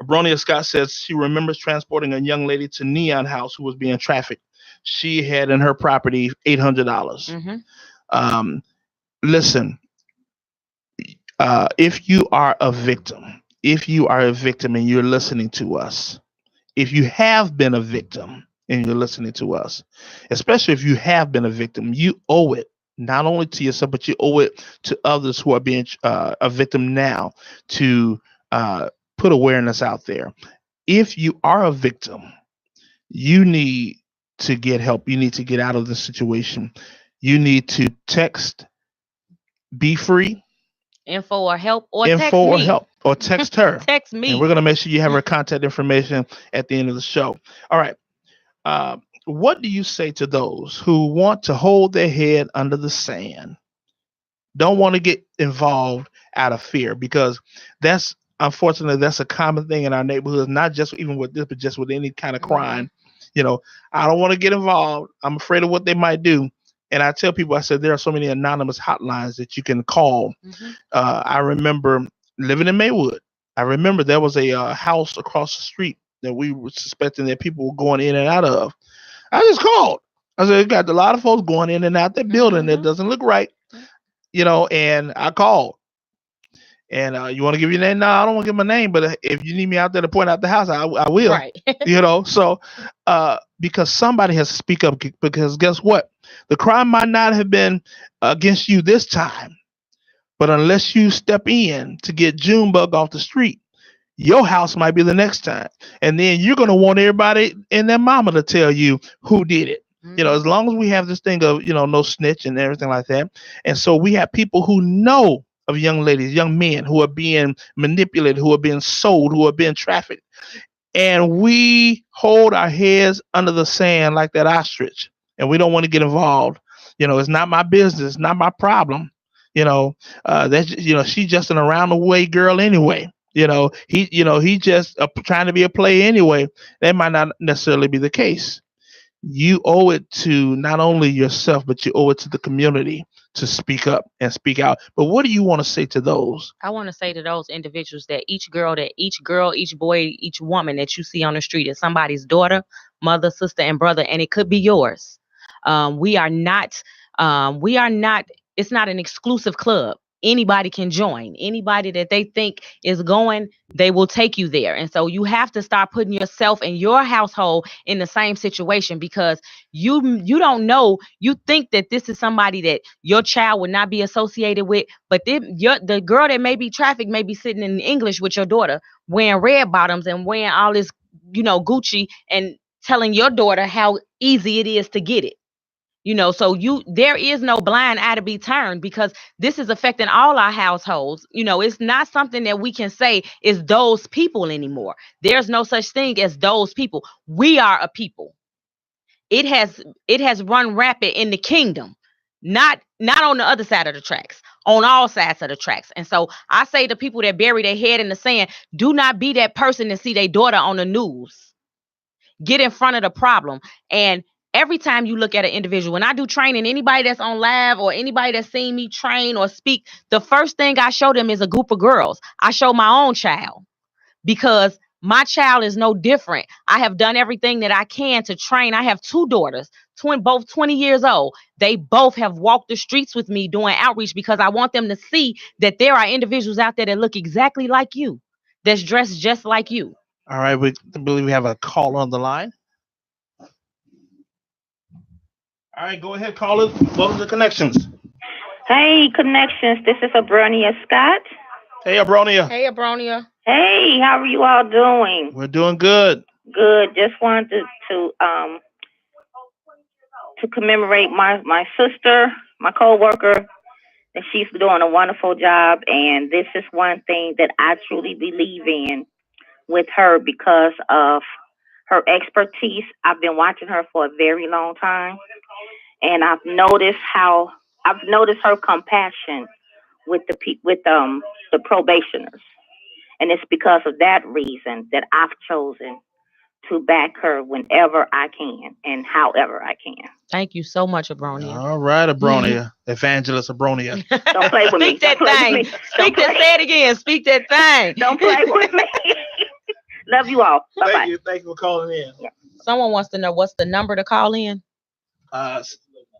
Bronia Scott says she remembers transporting a young lady to Neon House who was being trafficked. She had in her property $800. Listen, if you are a victim, and you're listening to us, if you have been a victim and you're listening to us, especially if you have been a victim, you owe it not only to yourself, but you owe it to others who are being a victim now to put awareness out there. If you are a victim, you need to get help. You need to get out of the situation. You need to text Be Free. Info or help, or text her. Text me. And we're going to make sure you have her contact information at the end of the show. All right. What do you say to those who want to hold their head under the sand, don't want to get involved out of fear? Because unfortunately, that's a common thing in our neighborhoods, not just even with this, but just with any kind of crime. You know, I don't want to get involved. I'm afraid of what they might do. And I tell people, I said, there are so many anonymous hotlines that you can call. I remember living in Maywood. I remember there was a house across the street that we were suspecting that people were going in and out of. I just called. I said, got a lot of folks going in and out that building that doesn't look right, you know, and I called. And you want to give your name? No, I don't want to give my name, but if you need me out there to point out the house, I will. Right. You know, so because somebody has to speak up, because guess what? The crime might not have been against you this time, but unless you step in to get Junebug off the street, Your house might be the next time. And then you're going to want everybody and their mama to tell you who did it. As long as we have this thing of, no snitch and everything like that. And so we have people who know of young ladies, young men who are being manipulated, who are being sold, who are being trafficked. And we hold our heads under the sand like that ostrich. And we don't want to get involved. It's not my business, not my problem. That's she's just an around the way girl anyway. He just trying to be a player anyway. That might not necessarily be the case. You owe it to not only yourself, but you owe it to the community to speak up and speak out. But what do you want to say to those? I want to say to those individuals that each girl, each boy, each woman that you see on the street is somebody's daughter, mother, sister, and brother, and it could be yours. We are not. We are not. It's not an exclusive club. Anybody can join. Anybody that they think is going, they will take you there. And so you have to start putting yourself and your household in the same situation, because you don't know. You think that this is somebody that your child would not be associated with, but the girl that may be trafficked may be sitting in English with your daughter, wearing red bottoms and wearing all this, Gucci, and telling your daughter how easy it is to get it. So there is no blind eye to be turned, because this is affecting all our households. It's not something that we can say is those people anymore. There's no such thing as those people. We are a people. It has run rapid in the kingdom, not on the other side of the tracks, on all sides of the tracks. And so I say to people that bury their head in the sand, do not be that person that see their daughter on the news. Get in front of the problem. And every time you look at an individual, when I do training, anybody that's on live or anybody that's seen me train or speak, the first thing I show them is a group of girls. I show my own child, because my child is no different. I have done everything that I can to train. I have two daughters, both 20 years old. They both have walked the streets with me doing outreach, because I want them to see that there are individuals out there that look exactly like you, that's dressed just like you. All right, we believe we have a call on the line. All right, go ahead, caller. Welcome to Connections. Hey, Connections. This is Abronia Scott. Hey, Abronia. Hey, Abronia. Hey, how are you all doing? We're doing good. Good. Just wanted to commemorate my sister, my coworker, and she's doing a wonderful job. And this is one thing that I truly believe in with her, because of her expertise. I've been watching her for a very long time, and I've noticed her compassion with the probationers, and it's because of that reason that I've chosen to back her whenever I can and however I can. Thank you so much, Abronia. All right, Abronia. Evangelist Abronia. Don't play with me. Speak that thing. Speak that. Say it again. Speak that thing. Don't play with me. Love you all. Bye bye. Thank you for calling in. Yeah. Someone wants to know what's the number to call in. Well,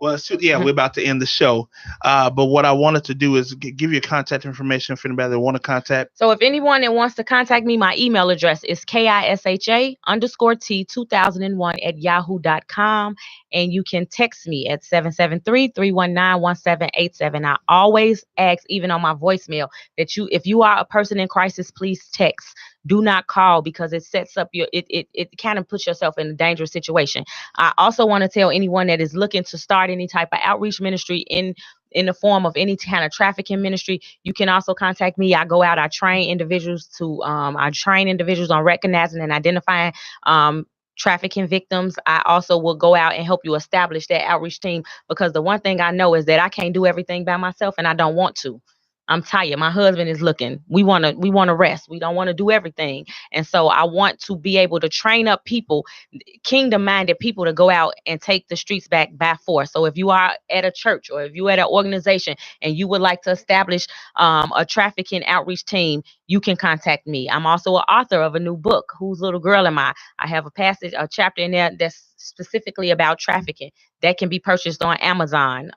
we're about to end the show. But what I wanted to do is give you contact information for anybody that want to contact. So if anyone that wants to contact me, my email address is KISHA_T2001@yahoo.com. And you can text me at 773-319-1787. I always ask, even on my voicemail, that if you are a person in crisis, please text. Do not call, because it sets up it kind of puts yourself in a dangerous situation. I also want to tell anyone that is looking to start any type of outreach ministry in the form of any kind of trafficking ministry, you can also contact me. I go out, I train individuals on recognizing and identifying trafficking victims. I also will go out and help you establish that outreach team, because the one thing I know is that I can't do everything by myself, and I don't want to. I'm tired. My husband is looking. We want to rest. We don't want to do everything. And so I want to be able to train up people, kingdom-minded people, to go out and take the streets back by force. So if you are at a church, or if you're at an organization and you would like to establish a trafficking outreach team, you can contact me. I'm also an author of a new book, Whose Little Girl Am I? I have a chapter in there that's specifically about trafficking that can be purchased on Amazon,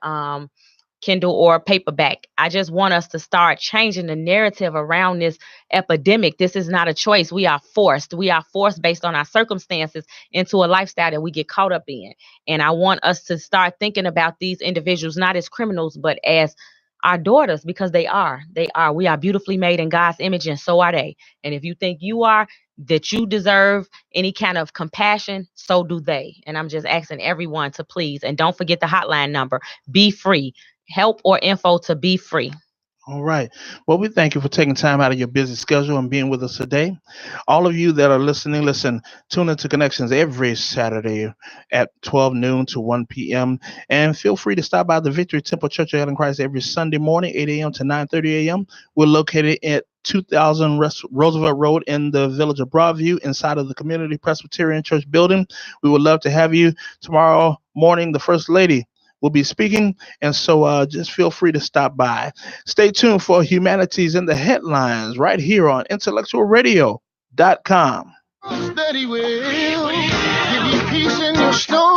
Kindle, or paperback. I just want us to start changing the narrative around this epidemic. This is not a choice. We are forced. We are forced based on our circumstances into a lifestyle that we get caught up in. And I want us to start thinking about these individuals not as criminals, but as our daughters, because they are. We are beautifully made in God's image, and so are they. And if you think you are, that you deserve any kind of compassion, so do they. And I'm just asking everyone to please, and don't forget the hotline number. Be free. Help or info to be free. All right. Well, we thank you for taking time out of your busy schedule and being with us today. All of you that are listening, listen, tune into Connections every Saturday at 12 noon to 1 p.m. And feel free to stop by the Victory Temple Church of God in Christ every Sunday morning, 8 a.m. to 9:30 a.m. We're located at 2000 Roosevelt Road in the village of Broadview, inside of the Community Presbyterian Church building. We would love to have you tomorrow morning. The First Lady will be speaking, and so just feel free to stop by. Stay tuned for Humanities in the Headlines right here on IntellectualRadio.com. That he will give you peace in your storm.